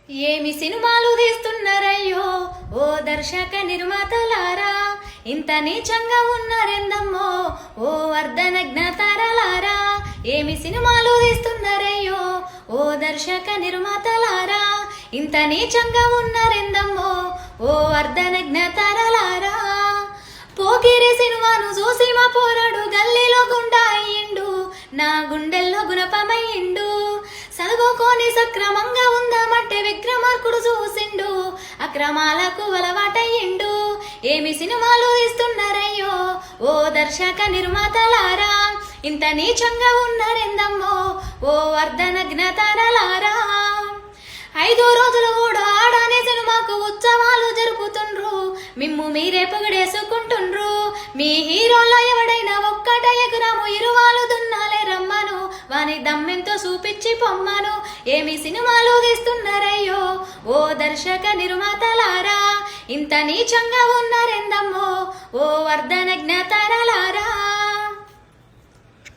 ఏమి సినిమాలు తీస్తున్నారయ్యో ఓ దర్శక నిర్మాతలారా, ఇంత నీచంగా ఉన్నారెందమ్మో ఓ వర్ధనజ్ఞ తారలారా. ఏమి సినిమాలు తీస్తున్నారయ్యో ఓ దర్శక నిర్మాతలారా, ఇంత నీచంగా ఉన్నారెందమ్మో ఓ వర్ధనజ్ఞ తారలారా. పోకిరి సినిమాను చూసి మా పోరాడు గల్లీలో గుండా అయ్యిండు, నా గుండెల్లో గుణపమయ్యిండు. చదువుకోని సక్రమంగా ఉందామంటే విక్రమార్కుడు చూసిండు, అక్రమాలకు అలవాటయ్యిండు. ఏమి సినిమాలు తీస్తున్నారయ్యో ఓ దర్శక నిర్మాతలారా, ఇంత నీచంగా ఉన్నారెందమ్మో ఓ వర్ధనజ్ఞ తారలారా. 5 రోజులు కూడా ఆడానే సినిమాకు ఉత్సవాలు జరుపుతుండ్రు, మిమ్ము మీరే పొగిడేసుకుంటుండ్రు. మీ హీరోలో ఎవడైనా ఒక్కట ఎగురాము ఇరువాలు దున్నాలే రమ్మను, వాని దమ్మెంతో చూపించి పొమ్మను. ఏమి సినిమాలు తీస్తున్నారయ్యో ఓ దర్శక నిర్మాతలారా, ఇంత నీచంగా ఉన్నారెందమ్మో ఓ వర్ధనజ్ఞ